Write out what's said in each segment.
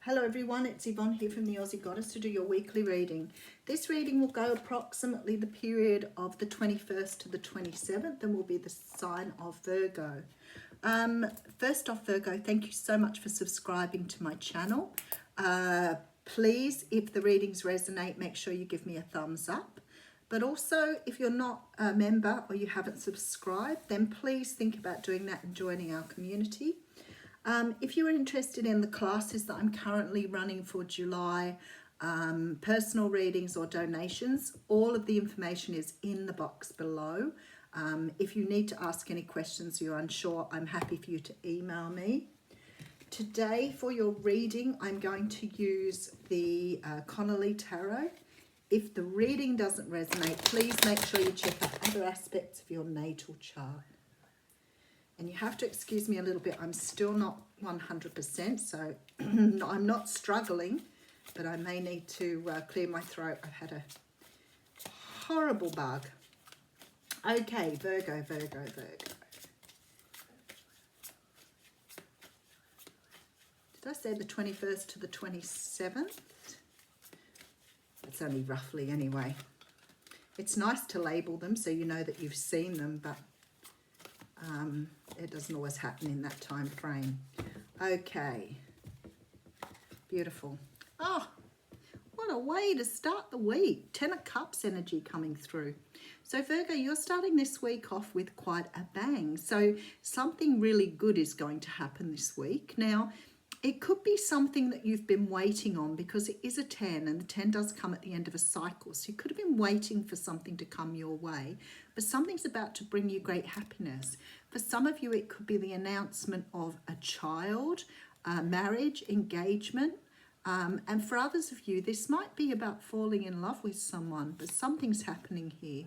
Hello everyone, it's Yvonne here from the Aussie Goddess to do your weekly reading. This reading will go approximately the period of the 21st to the 27th and will be the sign of Virgo. First off, Virgo, thank you so much for subscribing to my channel. Please, if the readings resonate, make sure you give me a thumbs up. But also, if you're not a member or you haven't subscribed, then please think about doing that and joining our community. If you're interested in the classes that I'm currently running for July, personal readings or donations, all of the information is in the box below. If you need to ask any questions you're unsure, I'm happy for you to email me. Today for your reading, I'm going to use the Connolly Tarot. If the reading doesn't resonate, please make sure you check out other aspects of your natal chart. And you have to excuse me a little bit. I'm still not 100%, so I'm not struggling, but I may need to clear my throat. I've had a horrible bug. Okay, Virgo. Did I say the 21st to the 27th? It's only roughly anyway. It's nice to label them so you know that you've seen them, but it doesn't always happen in that time frame. Okay, beautiful. Oh, what a way to start the week. 10 of Cups energy coming through. So Virgo, you're starting this week off with quite a bang. So something really good is going to happen this week. Now, it could be something that you've been waiting on because it is a 10 and the 10 does come at the end of a cycle. So you could have been waiting for something to come your way, but something's about to bring you great happiness. For some of you, it could be the announcement of a child, marriage, engagement. And for others of you, this might be about falling in love with someone, but something's happening here.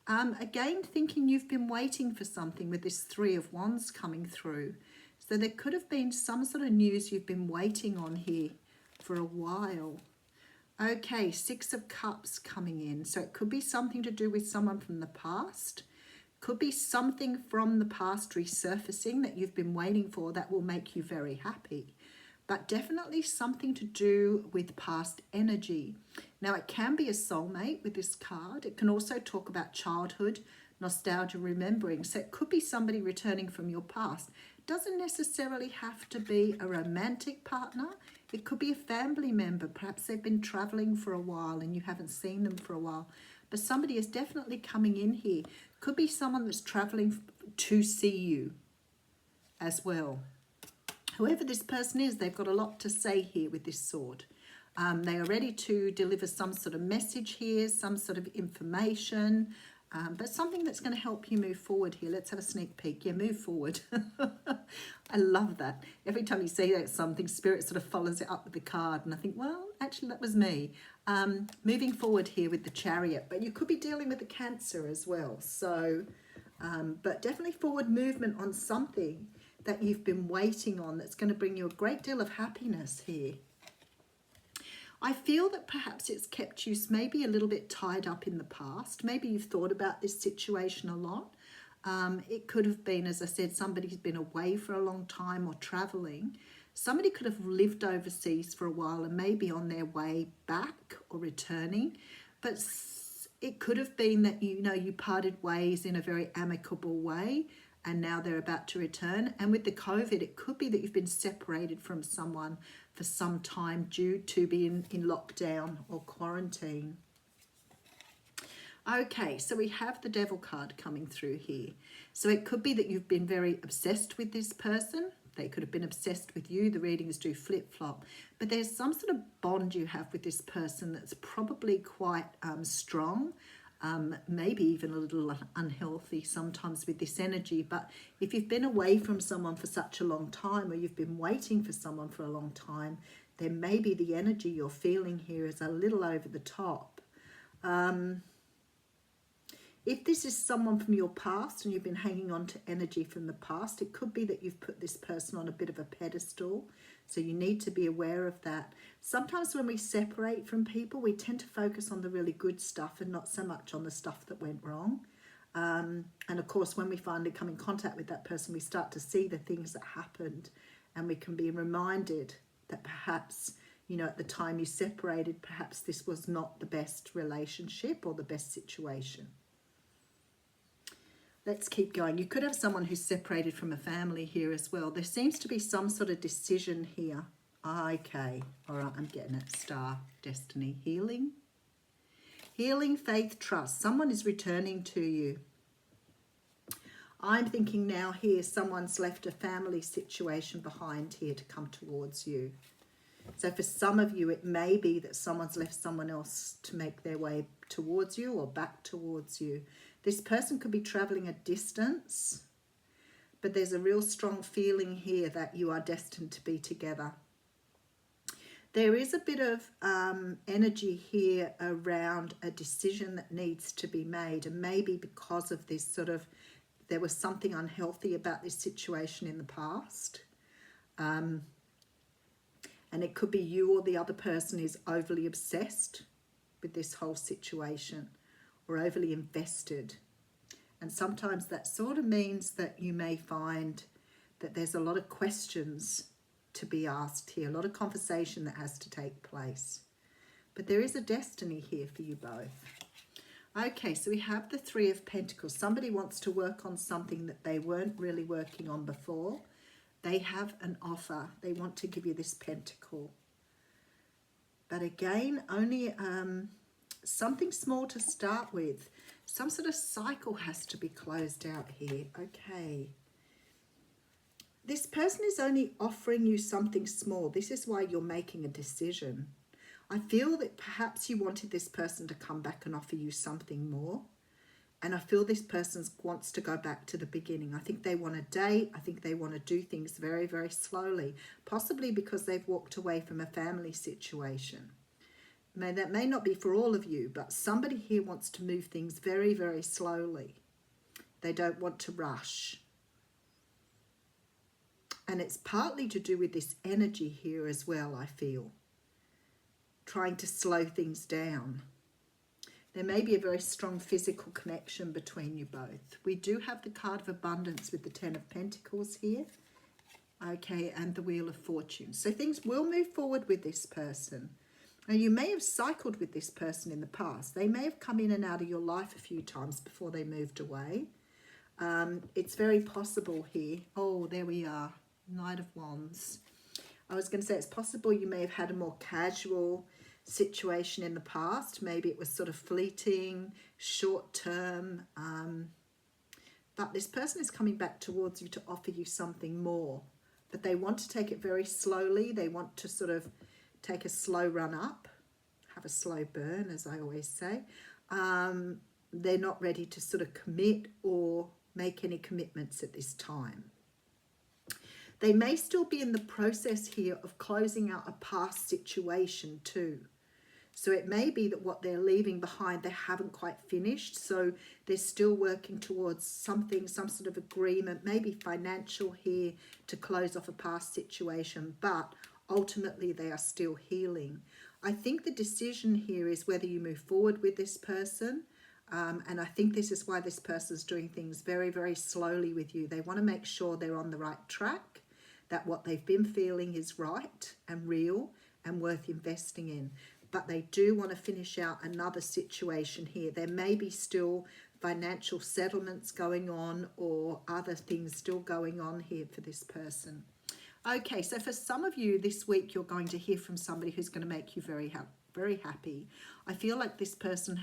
Again, thinking you've been waiting for something with this 3 of Wands coming through. So there could have been some sort of news you've been waiting on here for a while. Okay, 6 of Cups coming in. So it could be something to do with someone from the past. Could be something from the past resurfacing that you've been waiting for that will make you very happy. But definitely something to do with past energy. Now it can be a soulmate with this card. It can also talk about childhood, nostalgia, remembering. So it could be somebody returning from your past. Doesn't necessarily have to be a romantic partner. It could be a family member. Perhaps they've been traveling for a while and you haven't seen them for a while. But somebody is definitely coming in here. Could be someone that's traveling to see you as well. Whoever this person is, they've got a lot to say here with this sword. They are ready to deliver some sort of message here, some sort of information. But something that's going to help you move forward here. Let's have a sneak peek. Yeah, move forward. I love that. Every time you say that something, Spirit sort of follows it up with the card. And I think, well, actually, that was me. Moving forward here with the Chariot. But you could be dealing with the Cancer as well. So, but definitely forward movement on something that you've been waiting on that's going to bring you a great deal of happiness here. I feel that perhaps it's kept you maybe a little bit tied up in the past. Maybe you've thought about this situation a lot. It could have been, as I said, somebody's been away for a long time or traveling. Somebody could have lived overseas for a while and maybe on their way back or returning. But it could have been that, you parted ways in a very amicable way and now they're about to return. And with the COVID, it could be that you've been separated from someone for some time due to being in lockdown or quarantine. Okay, so we have the Devil card coming through here. So it could be that you've been very obsessed with this person. They could have been obsessed with you. The readings do flip-flop. But there's some sort of bond you have with this person that's probably quite strong. Maybe even a little unhealthy sometimes with this energy. But if you've been away from someone for such a long time or you've been waiting for someone for a long time, then maybe the energy you're feeling here is a little over the top. If this is someone from your past and you've been hanging on to energy from the past, it could be that you've put this person on a bit of a pedestal. So you need to be aware of that. Sometimes when we separate from people, we tend to focus on the really good stuff and not so much on the stuff that went wrong. And of course, when we finally come in contact with that person, we start to see the things that happened and we can be reminded that perhaps, you know, at the time you separated, perhaps this was not the best relationship or the best situation. Let's keep going. You could have someone who's separated from a family here as well. There seems to be some sort of decision here. Okay, all right, I'm getting it. Star, destiny, healing. Healing, faith, trust. Someone is returning to you. I'm thinking now here someone's left a family situation behind here to come towards you. So for some of you, it may be that someone's left someone else to make their way towards you or back towards you. This person could be traveling a distance, but there's a real strong feeling here that you are destined to be together. There is a bit of energy here around a decision that needs to be made, and maybe because of this sort of, there was something unhealthy about this situation in the past. And it could be you or the other person is overly obsessed with this whole situation or overly invested. And sometimes that sort of means that you may find that there's a lot of questions to be asked here, a lot of conversation that has to take place. But there is a destiny here for you both. Okay, so we have the Three of Pentacles. Somebody wants to work on something that they weren't really working on before. They have an offer. They want to give you this pentacle. But again, only something small to start with. Some sort of cycle has to be closed out here. Okay. This person is only offering you something small. This is why you're making a decision. I feel that perhaps you wanted this person to come back and offer you something more. And I feel this person wants to go back to the beginning. I think they want to date. I think they want to do things very, very slowly. Possibly because they've walked away from a family situation. That may not be for all of you, but somebody here wants to move things very, very slowly. They don't want to rush. And it's partly to do with this energy here as well, I feel. Trying to slow things down. There may be a very strong physical connection between you both. We do have the card of abundance with the Ten of Pentacles here. Okay, and the Wheel of Fortune. So things will move forward with this person. Now, you may have cycled with this person in the past. They may have come in and out of your life a few times before they moved away. It's very possible here. Oh, there we are. Knight of Wands. I was going to say it's possible you may have had a more casual situation in the past. Maybe it was sort of fleeting, short term. But this person is coming back towards you to offer you something more. But they want to take it very slowly. They want to sort of take a slow run up, have a slow burn, as I always say. They're not ready to sort of commit or make any commitments at this time. They may still be in the process here of closing out a past situation too. So it may be that what they're leaving behind, they haven't quite finished. So they're still working towards something, some sort of agreement, maybe financial here to close off a past situation. But ultimately, they are still healing. I think the decision here is whether you move forward with this person. And I think this is why this person's doing things very, very slowly with you. They want to make sure they're on the right track, that what they've been feeling is right and real and worth investing in. But they do want to finish out another situation here. There may be still financial settlements going on or other things still going on here for this person. Okay, so for some of you this week, you're going to hear from somebody who's going to make you very happy. I feel like this person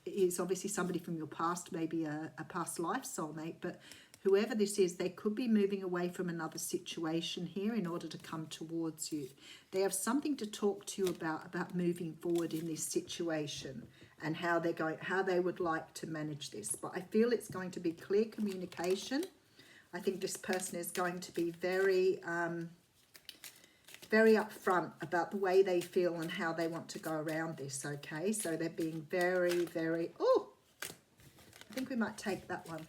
is obviously somebody from your past, maybe a past life soulmate, but whoever this is, they could be moving away from another situation here in order to come towards you. They have something to talk to you about moving forward in this situation and how they would like to manage this. But I feel it's going to be clear communication. I think this person is going to be very upfront about the way they feel and how they want to go around this, okay? So they're being very, very... Oh, I think we might take that one.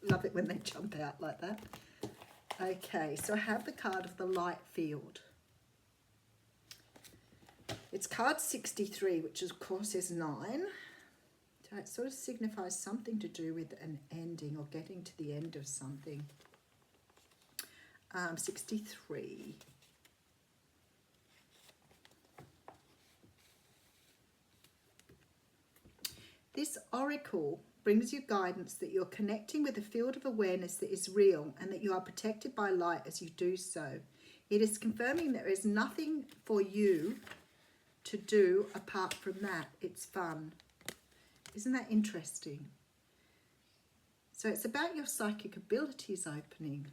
Love it when they jump out like that. Okay, so I have the card of the light field. It's card 63, which of course is 9. So it sort of signifies something to do with an ending or getting to the end of something. 63. This oracle brings you guidance that you're connecting with a field of awareness that is real and that you are protected by light as you do so. It is confirming there is nothing for you to do apart from that. It's fun. Isn't that interesting? So it's about your psychic abilities opening,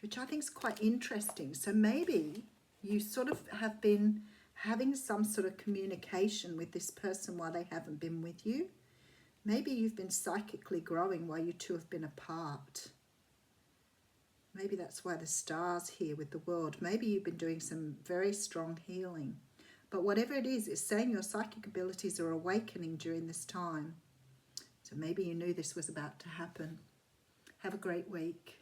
which I think is quite interesting. So maybe you sort of have been having some sort of communication with this person while they haven't been with you. Maybe you've been psychically growing while you two have been apart. Maybe that's why the star's here with the world. Maybe you've been doing some very strong healing. But whatever it is, it's saying your psychic abilities are awakening during this time. So maybe you knew this was about to happen. Have a great week.